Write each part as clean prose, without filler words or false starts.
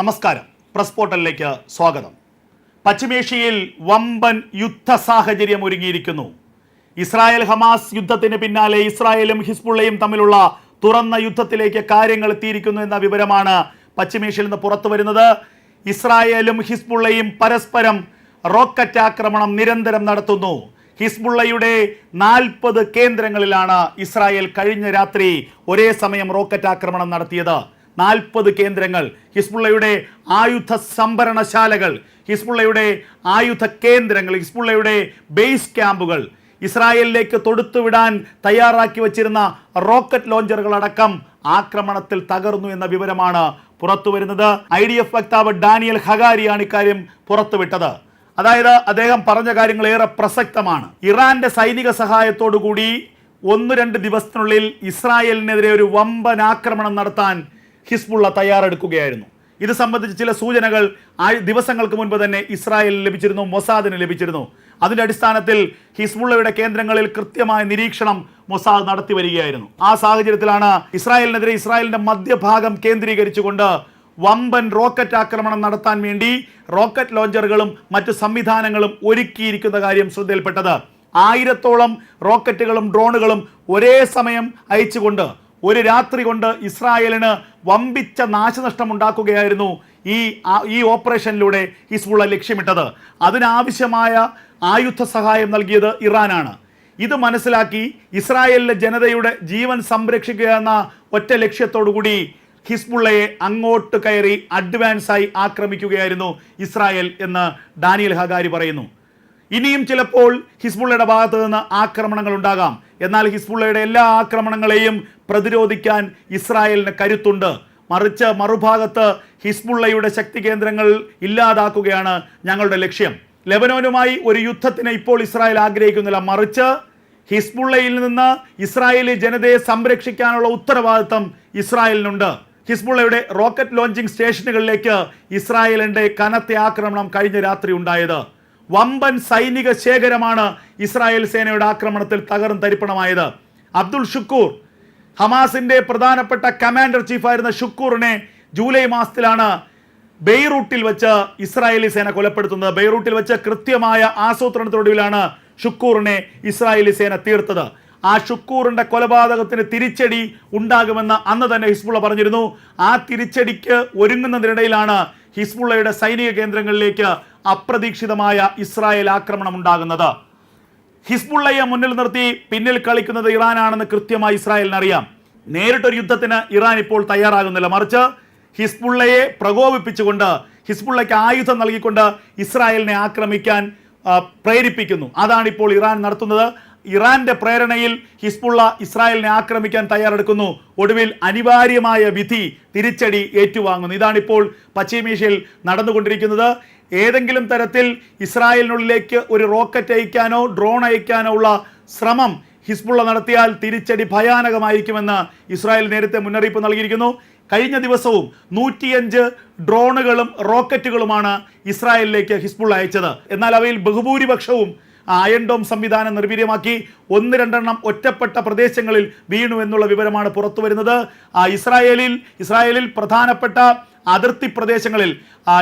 നമസ്കാരം. പ്രസ് പോർട്ടലിലേക്ക് സ്വാഗതം. പശ്ചിമേഷ്യയിൽ വമ്പൻ യുദ്ധ സാഹചര്യം ഒരുങ്ങിയിരിക്കുന്നു. ഇസ്രായേൽ ഹമാസ് യുദ്ധത്തിന് പിന്നാലെ ഇസ്രായേലും ഹിസ്ബുള്ളയും തമ്മിലുള്ള തുറന്ന യുദ്ധത്തിലേക്ക് കാര്യങ്ങൾ എത്തിയിരിക്കുന്നു എന്ന വിവരമാണ് പശ്ചിമേഷ്യയിൽ നിന്ന് പുറത്തു വരുന്നത്. ഇസ്രായേലും ഹിസ്ബുള്ളയും പരസ്പരം റോക്കറ്റ് ആക്രമണം നിരന്തരം നടത്തുന്നു. ഹിസ്ബുള്ളയുടെ 40 കേന്ദ്രങ്ങളിലാണ് ഇസ്രായേൽ കഴിഞ്ഞ രാത്രി ഒരേ സമയം റോക്കറ്റ് ആക്രമണം നടത്തിയത്. 40 കേന്ദ്രങ്ങൾ, ഹിസ്ബുള്ളയുടെ ആയുധ സംഭരണശാലകൾ, ഹിസ്ബുള്ളയുടെ ആയുധ കേന്ദ്രങ്ങൾ, ഹിസ്ബുള്ളയുടെ ബേസ് ക്യാമ്പുകൾ, ഇസ്രായേലിലേക്ക് തൊടുത്തുവിടാൻ തയ്യാറാക്കി വച്ചിരുന്ന റോക്കറ്റ് ലോഞ്ചറുകൾ അടക്കം ആക്രമണത്തിൽ തകർന്നു എന്ന വിവരമാണ് പുറത്തുവരുന്നത്. IDF വക്താവ് ഡാനിയൽ ഹഗാരിയാണ് ഇക്കാര്യം പുറത്തുവിട്ടത്. അതായത് അദ്ദേഹം പറഞ്ഞ കാര്യങ്ങൾ ഏറെ പ്രസക്തമാണ്. ഇറാന്റെ സൈനിക സഹായത്തോടുകൂടി 1-2 ദിവസത്തിനുള്ളിൽ ഇസ്രായേലിനെതിരെ ഒരു വമ്പൻ ആക്രമണം നടത്താൻ ഹിസ്ബുള്ള തയ്യാറെടുക്കുകയായിരുന്നു. ഇത് സംബന്ധിച്ച് ചില സൂചനകൾ ദിവസങ്ങൾക്ക് മുൻപ് തന്നെ ഇസ്രായേലിന് ലഭിച്ചിരുന്നു, മൊസാദിന് ലഭിച്ചിരുന്നു. അതിന്റെ അടിസ്ഥാനത്തിൽ ഹിസ്ബുള്ളയുടെ കേന്ദ്രങ്ങളിൽ കൃത്യമായ നിരീക്ഷണം മൊസാദ് നടത്തി വരികയായിരുന്നു. ആ സാഹചര്യത്തിലാണ് ഇസ്രായേലിനെതിരെ ഇസ്രായേലിന്റെ മധ്യഭാഗം കേന്ദ്രീകരിച്ചുകൊണ്ട് വമ്പൻ റോക്കറ്റ് ആക്രമണം നടത്താൻ വേണ്ടി റോക്കറ്റ് ലോഞ്ചറുകളും മറ്റു സംവിധാനങ്ങളും ഒരുക്കിയിരിക്കുന്ന കാര്യം ശ്രദ്ധയിൽപ്പെട്ടത്. 1000-ഓളം റോക്കറ്റുകളും ഡ്രോണുകളും ഒരേ സമയം അയച്ചുകൊണ്ട് ഒരു രാത്രി കൊണ്ട് ഇസ്രായേലിന് വമ്പിച്ച നാശനഷ്ടം ഉണ്ടാക്കുകയായിരുന്നു ഈ ഓപ്പറേഷനിലൂടെ ഹിസ്ബുള്ള ലക്ഷ്യമിട്ടത്. അതിനാവശ്യമായ ആയുധ സഹായം നൽകിയത് ഇറാനാണ്. ഇത് മനസ്സിലാക്കി ഇസ്രായേലിലെ ജനതയുടെ ജീവൻ സംരക്ഷിക്കുക എന്ന ഒറ്റ ലക്ഷ്യത്തോടുകൂടി ഹിസ്ബുള്ളയെ അങ്ങോട്ട് കയറി അഡ്വാൻസായി ആക്രമിക്കുകയായിരുന്നു ഇസ്രായേൽ എന്ന് ഡാനിയൽ ഹഗാരി പറയുന്നു. ഇനിയും ചിലപ്പോൾ ഹിസ്ബുള്ളയുടെ ഭാഗത്ത് നിന്ന് ആക്രമണങ്ങൾ ഉണ്ടാകാം. എന്നാൽ ഹിസ്ബുള്ളയുടെ എല്ലാ ആക്രമണങ്ങളെയും പ്രതിരോധിക്കാൻ ഇസ്രായേലിന് കരുത്തുണ്ട്. മറിച്ച് മറുഭാഗത്ത് ഹിസ്ബുള്ളയുടെ ശക്തി കേന്ദ്രങ്ങൾ ഇല്ലാതാക്കുകയാണ് ഞങ്ങളുടെ ലക്ഷ്യം. ലെബനോനുമായി ഒരു യുദ്ധത്തിന് ഇപ്പോൾ ഇസ്രായേൽ ആഗ്രഹിക്കുന്നില്ല. മറിച്ച് ഹിസ്ബുള്ളയിൽ നിന്ന് ഇസ്രായേലി ജനതയെ സംരക്ഷിക്കാനുള്ള ഉത്തരവാദിത്തം ഇസ്രായേലിനുണ്ട്. ഹിസ്ബുള്ളയുടെ റോക്കറ്റ് ലോഞ്ചിങ് സ്റ്റേഷനുകളിലേക്ക് ഇസ്രായേലിന്റെ കനത്ത ആക്രമണം കഴിഞ്ഞ രാത്രി ഉണ്ടായത്. വമ്പൻ സൈനിക ശേഖരമാണ് ഇസ്രായേൽ സേനയുടെ ആക്രമണത്തിൽ തകർന്ന് തരിപ്പണമായത്. അബ്ദുൾ ഷുക്കൂർ, ഹമാസിന്റെ പ്രധാനപ്പെട്ട കമാൻഡർ ചീഫായിരുന്ന ഷുക്കൂറിനെ ജൂലൈ മാസത്തിലാണ് ബെയ്റൂട്ടിൽ വെച്ച് ഇസ്രായേലി സേന കൊലപ്പെടുത്തുന്നത്. ബെയ്റൂട്ടിൽ വെച്ച് കൃത്യമായ ആസൂത്രണത്തോടുകൂടിയാണ് ഷുക്കൂറിനെ ഇസ്രായേലി സേന തീർത്തത്. ആ ഷുക്കൂറിന്റെ കൊലപാതകത്തിന് തിരിച്ചടി ഉണ്ടാകുമെന്ന് അന്ന് തന്നെ ഹിസ്ബുള്ള പറഞ്ഞിരുന്നു. ആ തിരിച്ചടിക്ക് ഒരുങ്ങുന്നതിനിടയിലാണ് ഹിസ്ബുള്ളയുടെ സൈനിക കേന്ദ്രങ്ങളിലേക്ക് അപ്രതീക്ഷിതമായ ഇസ്രായേൽ ആക്രമണം ഉണ്ടാകുന്നത്. ഹിസ്ബുള്ളയെ മുന്നിൽ നിർത്തി പിന്നിൽ കളിക്കുന്നത് ഇറാനാണെന്ന് കൃത്യമായി ഇസ്രായേലിന് അറിയാം. നേരിട്ടൊരു യുദ്ധത്തിന് ഇറാൻ ഇപ്പോൾ തയ്യാറാകുന്നില്ല. മറിച്ച് ഹിസ്ബുള്ളയെ പ്രകോപിപ്പിച്ചുകൊണ്ട്, ഹിസ്ബുള്ളയ്ക്ക് ആയുധം നൽകിക്കൊണ്ട് ഇസ്രായേലിനെ ആക്രമിക്കാൻ പ്രേരിപ്പിക്കുന്നു. അതാണ് ഇപ്പോൾ ഇറാൻ നടത്തുന്നത്. ഇറാന്റെ പ്രേരണയിൽ ഹിസ്ബുള്ള ഇസ്രായേലിനെ ആക്രമിക്കാൻ തയ്യാറെടുക്കുന്നു. ഒടുവിൽ അനിവാര്യമായ വിധി, തിരിച്ചടി ഏറ്റുവാങ്ങുന്നു. ഇതാണിപ്പോൾ പശ്ചിമേഷ്യയിൽ നടന്നുകൊണ്ടിരിക്കുന്നത്. ഏതെങ്കിലും തരത്തിൽ ഇസ്രായേലിനുള്ളിലേക്ക് ഒരു റോക്കറ്റ് അയക്കാനോ ഡ്രോൺ അയക്കാനോ ഉള്ള ശ്രമം ഹിസ്ബുള്ള നടത്തിയാൽ തിരിച്ചടി ഭയാനകമായിരിക്കുമെന്ന് ഇസ്രായേൽ നേരത്തെ മുന്നറിയിപ്പ് നൽകിയിരിക്കുന്നു. കഴിഞ്ഞ ദിവസവും 105 ഡ്രോണുകളും റോക്കറ്റുകളുമാണ് ഇസ്രായേലിലേക്ക് ഹിസ്ബുള്ള അയച്ചത്. എന്നാൽ അവയിൽ ബഹുഭൂരിപക്ഷവും അയൺ ഡോം സംവിധാനം നിർവീര്യമാക്കി 1-2 ഒറ്റപ്പെട്ട പ്രദേശങ്ങളിൽ വീണു എന്നുള്ള വിവരമാണ് പുറത്തു വരുന്നത്. ഇസ്രായേലിൽ പ്രധാനപ്പെട്ട അതിർത്തി പ്രദേശങ്ങളിൽ,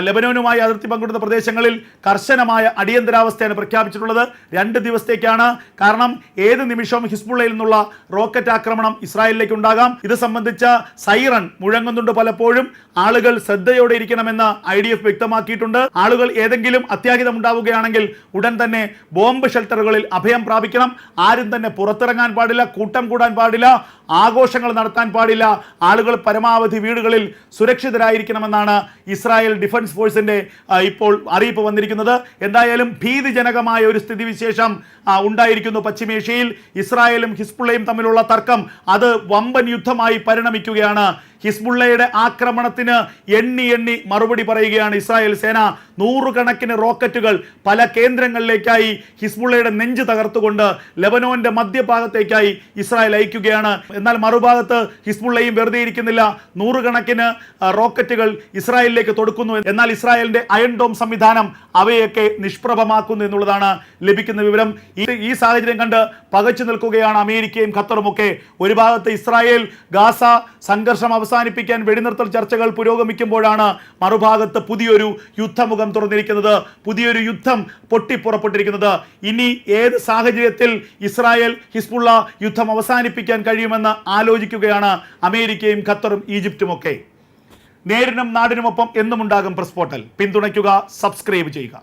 ലെബനോനുമായി അതിർത്തി പങ്കിടുന്ന പ്രദേശങ്ങളിൽ കർശനമായ അടിയന്തരാവസ്ഥയാണ് പ്രഖ്യാപിച്ചിട്ടുള്ളത്. 2 ദിവസത്തേക്കാണ്. കാരണം ഏത് നിമിഷവും ഹിസ്ബുള്ളയിൽ നിന്നുള്ള റോക്കറ്റ് ആക്രമണം ഇസ്രായേലിലേക്ക് ഉണ്ടാകാം. ഇത് സംബന്ധിച്ച സൈറൺ മുഴങ്ങുന്നുണ്ട്. പലപ്പോഴും ആളുകൾ ശ്രദ്ധയോടെ ഇരിക്കണമെന്ന് IDF വ്യക്തമാക്കിയിട്ടുണ്ട്. ആളുകൾ ഏതെങ്കിലും അത്യാഹിതം ഉണ്ടാവുകയാണെങ്കിൽ ഉടൻ തന്നെ ബോംബ് ഷെൽട്ടറുകളിൽ അഭയം പ്രാപിക്കണം. ആരും തന്നെ പുറത്തിറങ്ങാൻ പാടില്ല, കൂട്ടം കൂടാൻ പാടില്ല, ആഘോഷങ്ങൾ നടത്താൻ പാടില്ല. ആളുകൾ പരമാവധി വീടുകളിൽ സുരക്ഷിതരായിരിക്കണമെന്നാണ് ഇസ്രായേൽ ഡിഫൻസ് ഫോഴ്സിന്റെ ഇപ്പോൾ അറിയിപ്പ് വന്നിരിക്കുന്നത്. എന്തായാലും ഭീതിജനകമായ ഒരു സ്ഥിതിവിശേഷം ഉണ്ടായിരിക്കുന്നു പശ്ചിമേഷ്യയിൽ. ഇസ്രായേലും ഹിസ്ബുള്ളയും തമ്മിലുള്ള തർക്കം അത് വമ്പൻ യുദ്ധമായി പരിണമിക്കുകയാണ്. ഹിസ്ബുള്ളയുടെ ആക്രമണത്തിന് എണ്ണി മറുപടി പറയുകയാണ് ഇസ്രായേൽ സേന. 100 കണക്കിന് റോക്കറ്റുകൾ പല കേന്ദ്രങ്ങളിലേക്കായി ഹിസ്ബുള്ളയുടെ നെഞ്ച് തകർത്തുകൊണ്ട് ലെബനോന്റെ മധ്യഭാഗത്തേക്കായി ഇസ്രായേൽ അയക്കുകയാണ്. എന്നാൽ മറുഭാഗത്ത് ഹിസ്ബുള്ളയും വെറുതെ ഇരിക്കുന്നില്ല. 100 കണക്കിന് റോക്കറ്റുകൾ ഇസ്രായേലിലേക്ക് തൊടുക്കുന്നു. എന്നാൽ ഇസ്രായേലിന്റെ അയൺ ഡോം സംവിധാനം അവയൊക്കെ നിഷ്പ്രഭമാക്കുന്നു എന്നുള്ളതാണ് ലഭിക്കുന്ന വിവരം. ഈ സാഹചര്യം കണ്ട് പകച്ചു നിൽക്കുകയാണ് അമേരിക്കയും ഖത്തറും ഒക്കെ. ഒരു ഭാഗത്ത് ഇസ്രായേൽ ഗാസ സംഘർഷം അവസാനിപ്പിക്കാൻ വെടിനിർത്തൽ ചർച്ചകൾ പുരോഗമിക്കുമ്പോഴാണ് മറുഭാഗത്ത് പുതിയൊരു യുദ്ധമുഖം തുറന്നിരിക്കുന്നത്, പുതിയൊരു യുദ്ധം പൊട്ടിപ്പുറപ്പെട്ടിരിക്കുന്നത്. ഇനി ഏത് സാഹചര്യത്തിൽ ഇസ്രായേൽ ഹിസ്ബുള്ള യുദ്ധം അവസാനിപ്പിക്കാൻ കഴിയുമെന്ന് ആലോചിക്കുകയാണ് അമേരിക്കയും ഖത്തറും ഈജിപ്തും ഒക്കെ. നേരിനും നാടിനുമൊപ്പം എന്നും ഉണ്ടാകും പ്രസ് പോർട്ടൽ. പിന്തുണയ്ക്കുക, സബ്സ്ക്രൈബ് ചെയ്യുക.